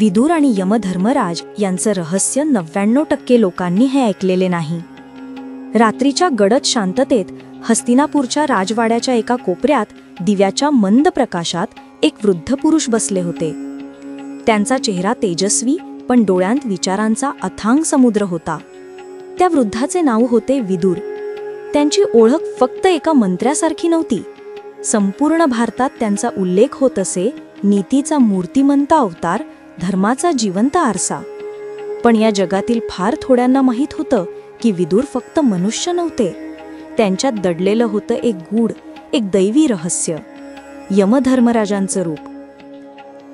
विदुर आणि यमधर्मराज यांचं रहस्य 99% लोकांनी हे ऐकलेले नाही. रात्रीच्या गडद शांततेत हस्तिनापूरच्या राजवाड्याच्या एका कोपऱ्यात दिव्याच्या मंद प्रकाशात एक वृद्ध पुरुष बसले होते. त्यांचा चेहरा तेजस्वी पण डोळ्यांत विचारांचा अथांग समुद्र होता. त्या वृद्धाचे नाव होते विदुर. त्यांची ओळख फक्त एका मंत्र्यासारखी नव्हती. संपूर्ण भारतात त्यांचा उल्लेख होत असे, नीतीचा मूर्तिमंत अवतार, धर्माचा जिवंत आरसा. पण या जगातील फार थोड्यांना माहीत होतं की विदुर फक्त मनुष्य नव्हते. त्यांच्यात दडलेलं होतं एक गूढ, एक दैवी रहस्य, यमधर्मराजांचं रूप.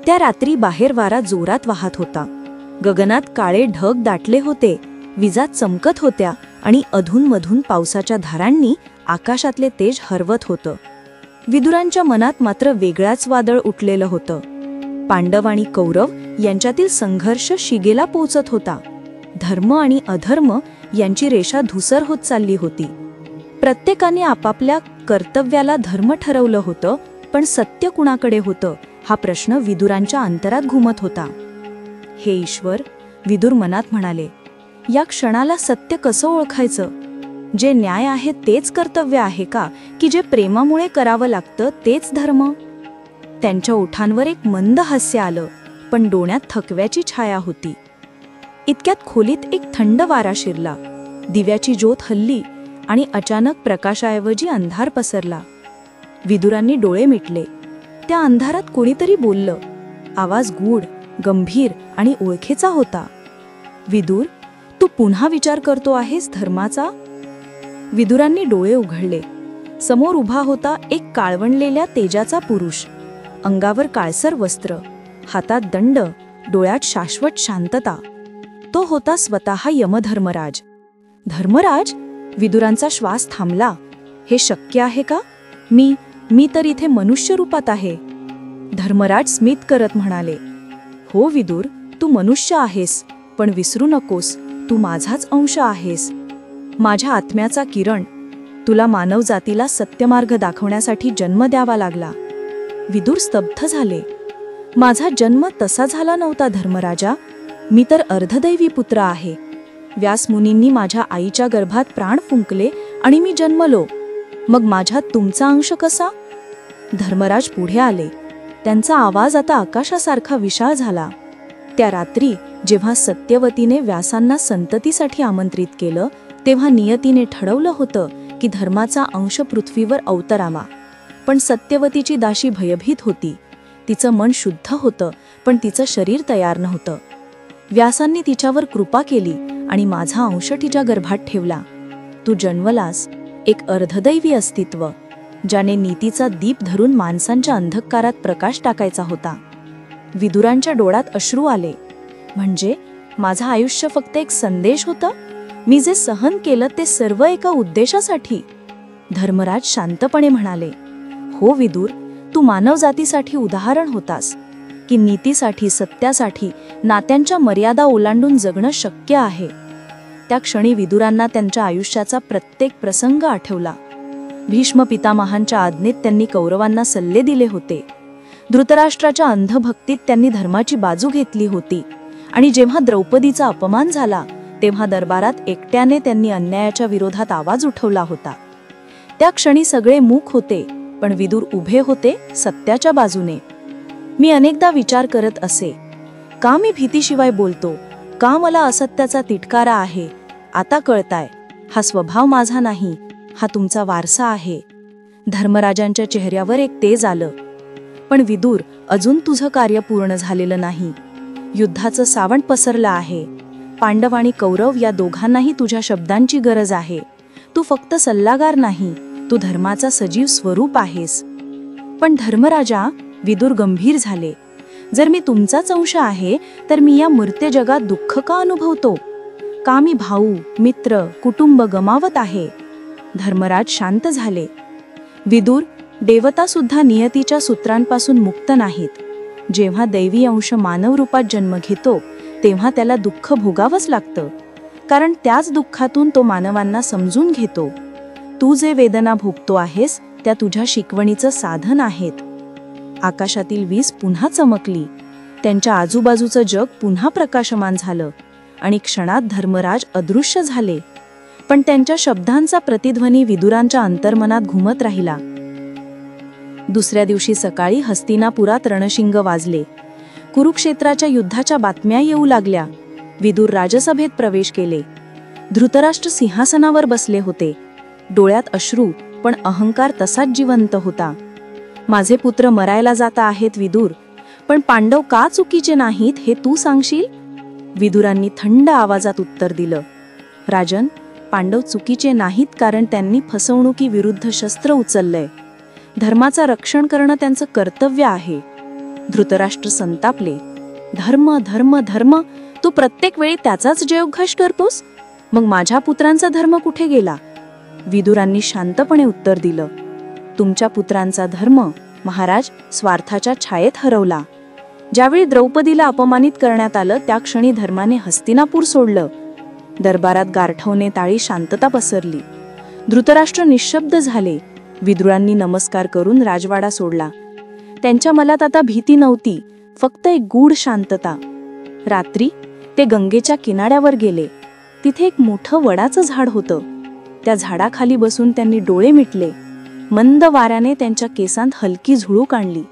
त्या रात्री बाहेर वारा जोरात वाहत होता. गगनात काळे ढग दाटले होते, विजा चमकत होत्या आणि अधूनमधून पावसाच्या धारांनी आकाशातले तेज हरवत होतं. विदुरांच्या मनात मात्र वेगळाच वादळ उठलेलं होतं. पांडव आणि कौरव यांच्यातील संघर्ष शिगेला पोहोचत होता. धर्म आणि अधर्म यांची रेषा धुसर होत चालली होती. प्रत्येकाने आपापल्या कर्तव्याला धर्म ठरवलं होतं, पण सत्य कुणाकडे होतं हा प्रश्न विदुरांच्या अंतरात घुमत होता. हे ईश्वर, विदुर मनात म्हणाले, या क्षणाला सत्य कसं ओळखायचं? जे न्याय आहे तेच कर्तव्य आहे का, की जे प्रेमामुळे करावं लागतं तेच धर्म? त्यांच्या ओठांवर एक मंद हास्य आलं, पण डोळ्यात थकव्याची छाया होती. इतक्यात खोलीत एक थंड वारा शिरला. दिव्याची ज्योत हलली आणि अचानक प्रकाशाऐवजी अंधार पसरला. विदुरांनी डोळे मिटले. त्या अंधारात कोणीतरी बोललं. आवाज गूढ, गंभीर आणि ओळखीचा होता. विदुर, तू पुन्हा विचार करतो आहेस धर्माचा? विदुरांनी डोळे उघडले. समोर उभा होता एक काळवंडलेल्या तेजाचा पुरुष. अंगावर काळसर वस्त्र, हातात दंड, डोळ्यात शाश्वत शांतता. तो होता स्वतः यमधर्मराज. धर्मराज? विदुरांचा श्वास थांबला. हे शक्य आहे का? मी तर इथे मनुष्य रूपात आहे. धर्मराज स्मित करत म्हणाले, हो विदुर, तू मनुष्य आहेस, पण विसरू नकोस, तू माझाच अंश आहेस. माझ्या आत्म्याचा किरण. तुला मानवजातीला सत्यमार्ग दाखवण्यासाठी जन्म द्यावा लागला. विदुर स्तब्ध झाले. माझा जन्म तसा झाला नव्हता धर्मराजा. मी तर अर्धदैवी पुत्र आहे. व्यासमुनींनी माझ्या आईच्या गर्भात प्राण फुंकले आणि मी जन्मलो. मग माझ्यात तुमचा अंश कसा? धर्मराज पुढे आले. त्यांचा आवाज आता आकाशासारखा विशाळ झाला. त्या रात्री जेव्हा सत्यवतीने व्यासांना संततीसाठी आमंत्रित केलं, तेव्हा नियतीने ठरवलं होतं की धर्माचा अंश पृथ्वीवर अवतरावा. पण सत्यवतीची दाशी भयभीत होती. तिचं मन शुद्ध होतं, पण तिचं शरीर तयार नव्हतं. व्यासांनी तिच्यावर कृपा केली आणि माझा अंश तिच्या गर्भात ठेवला. तू जन्मलास, एक अर्धदैवी अस्तित्व, ज्याने नीतीचा दीप धरून माणसांच्या अंधकारात प्रकाश टाकायचा होता. विदुरांच्या डोळ्यात अश्रू आले. म्हणजे माझं आयुष्य फक्त एक संदेश होता? मी जे सहन केलं ते सर्व एका उद्देशासाठी? धर्मराज शांतपणे म्हणाले, हो विदुर, तू मानवजातीसाठी उदाहरण होतास की नीतीसाठी, सत्यासाठी नात्यांच्या मर्यादा ओलांडून जगणं शक्य आहे. त्या क्षणी विदुरांना त्यांच्या आयुष्याचा प्रत्येक प्रसंग आठवला. भीष्म पितामहांच्या आज्ञेत त्यांनी कौरवांना सल्ले दिले होते. धृतराष्ट्राच्या अंधभक्तीत त्यांनी धर्माची बाजू घेतली होती. आणि जेव्हा द्रौपदीचा अपमान झाला, तेव्हा दरबारात एकट्याने त्यांनी अन्यायाच्या विरोधात आवाज उठवला होता. त्या क्षणी सगळे मूक होते, पण विदुर उभे होते सत्याच्या बाजूने. मी अनेकदा विचार करत असे, का मी भीतीशिवाय बोलतो? का मला असत्याचा तिटकारा आहे? आता कळताय, हा स्वभाव माझा नाही, हा तुमचा वारसा आहे. धर्मराजांच्या चेहऱ्यावर एक तेज आलं. पण विदुर, अजून तुझं कार्य पूर्ण झालेलं नाही. युद्धाचं सावट पसरलं आहे. पांडव आणि कौरव या दोघांनाही तुझ्या शब्दांची गरज आहे. तू फक्त सल्लागार नाही, तू धर्माचा सजीव स्वरूप आहेस. पण धर्मराजा, विदुर गंभीर झाले, जर मी तुमचाच अंश आहे तर मी या मूर्त जगात दुःख का अनुभवतो? का मी भाऊ, मित्र, कुटुंब गमावत आहे? धर्मराज शांत झाले. विदुर, देवता सुद्धा नियतीच्या सूत्रांपासून मुक्त नाहीत. जेव्हा दैवी अंश मानव रूपात जन्म घेतो, तेव्हा त्याला दुःख भोगावंच लागतं, कारण त्याच दुःखातून तो मानवांना समजून घेतो. तू जे वेदना भोगतो आहेस त्या तुझ्या शिकवणीचं साधन आहेत. आकाशातील वीज पुन्हा चमकली. त्यांच्या आजूबाजूचं जग पुन्हा प्रकाशमान झालं आणि क्षणात धर्मराज अदृश्य झाले. पण त्यांच्या शब्दांचा प्रतिध्वनी विदुरांच्या अंतर्मनात घुमत राहिला. दुसऱ्या दिवशी सकाळी हस्तिनापुरात रणशिंग वाजले. कुरुक्षेत्राच्या युद्धाच्या बातम्या येऊ लागल्या. विदुर राजसभेत प्रवेश केले. धृतराष्ट्र सिंहासनावर बसले होते. डोळ्यात अश्रू, पण अहंकार तसाच जिवंत होता. माझे पुत्र मरायला जाता आहेत विदुर, पण पांडव का चुकीचे नाहीत हे तू सांगशील? विदुरांनी थंड आवाजात उत्तर दिलं, राजन, पांडव चुकीचे नाहीत कारण त्यांनी फसवणुकीविरुद्ध शस्त्र उचललंय. धर्माचं रक्षण करणं त्यांचं कर्तव्य आहे. धृतराष्ट्र संतापले. धर्म धर्म धर्म, तू प्रत्येक वेळी त्याचाच जयोद्घोष करतोस. मग माझ्या पुत्रांचा धर्म कुठे गेला? विदुरांनी शांतपणे उत्तर दिलं, तुमच्या पुत्रांचा धर्म महाराज स्वार्थाच्या छायेत हरवला. ज्यावेळी द्रौपदीला अपमानित करण्यात आलं त्या क्षणी धर्माने हस्तिनापूर सोडलं. दरबारात गारठवणे ताळी शांतता पसरली. धृतराष्ट्र निशब्द झाले. विदुरांनी नमस्कार करून राजवाडा सोडला. त्यांच्या मनात आता भीती नव्हती, फक्त एक गूढ शांतता. रात्री ते गंगेच्या किनाऱ्यावर गेले. तिथे एक मोठं वडाचं झाड होतं. त्या झाडाखाली बसून त्यांनी डोळे मिटले. मंद वाऱ्याने त्यांच्या केसांत हलकी झुळूक आणली.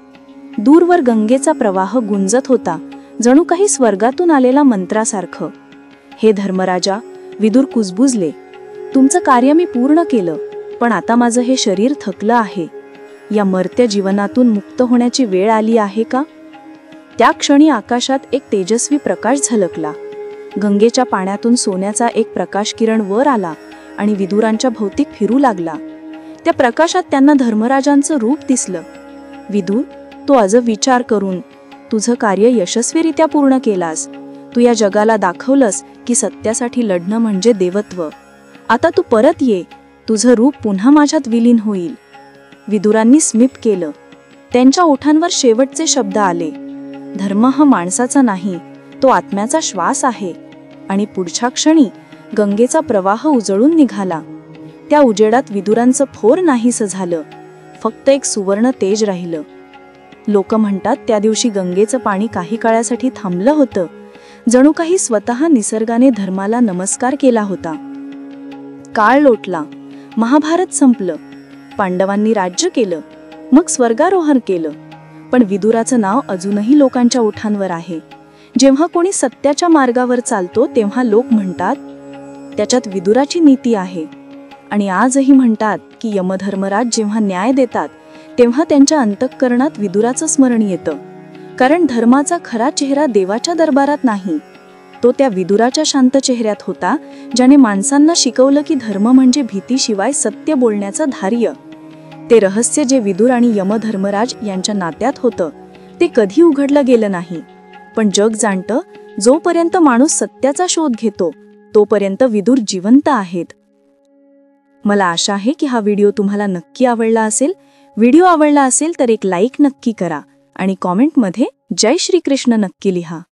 दूरवर गंगेचा प्रवाह गुंजत होता, जणू काही स्वर्गातून आलेला मंत्रासारखं. हे धर्मराजा, विदुर कुजबुजले, तुमचं कार्य मी पूर्ण केलं, पण आता माझं हे शरीर थकलं आहे. या मर्त्य जीवनातून मुक्त होण्याची वेळ आली आहे का? त्या क्षणी आकाशात एक तेजस्वी प्रकाश झलकला. गंगेच्या पाण्यातून सोन्याचा एक प्रकाश किरण वर आला आणि विदुरांच्या भोवती फिरू लागला. त्या प्रकाशात त्यांना धर्मराजांचं रूप दिसलं. विदुर, तू आज विचार करून तुझं कार्य यशस्वीरित्या पूर्ण केलास. तू या जगाला दाखवलंस की सत्यासाठी लढणं म्हणजे देवत्व. आता तू परत ये, तुझं रूप पुन्हा माझ्यात विलीन होईल. विदुरांनी स्मित केलं. त्यांच्या ओठांवर शेवटचे शब्द आले, धर्म हा माणसाचा नाही, तो आत्म्याचा श्वास आहे. आणि पुढच्या क्षणी गंगेचा प्रवाह उजळून निघाला. त्या उजेडात विदुरांचं फोर नाहीसं झालं, फक्त एक सुवर्ण तेज राहिलं. लोक म्हणतात त्या दिवशी गंगेचं पाणी काही काळासाठी थांबलं होतं, जणू काही स्वतः निसर्गाने धर्माला नमस्कार केला होता. काळ लोटला. महाभारत संपलं. पांडवांनी राज्य केलं, मग स्वर्गारोहण केलं. पण विदुराचं नाव अजूनही लोकांच्या ओठांवर आहे. जेव्हा कोणी सत्याच्या मार्गावर चालतो तेव्हा लोक म्हणतात, त्याच्यात विदुराची नीती आहे. आणि आजही म्हणतात की यमधर्मराज जेव्हा न्याय देतात तेव्हा त्यांच्या अंतःकरणात विदुराचं स्मरण येतं. कारण धर्माचा खरा चेहरा देवाच्या दरबारात नाही, तो त्या विदुराच्या शांत चेहऱ्यात होता, ज्याने माणसांना शिकवलं की धर्म म्हणजे भीतीशिवाय सत्य बोलण्याचं धार्य. ते रहस्य जे विदुर आणि यमधर्मराज यांच्या नात्यात होतं ते कधी उघडलं गेलं नाही. पण जग जाणतं, जोपर्यंत माणूस सत्याचा शोध घेतो तोपर्यंत विदुर जिवंत आहेत. मला आशा आहे की हा व्हिडिओ तुम्हाला नक्की आवडला असेल. व्हिडिओ आवडला असेल तर एक लाईक नक्की करा आणि कॉमेंटमध्ये जय श्री कृष्ण नक्की लिहा.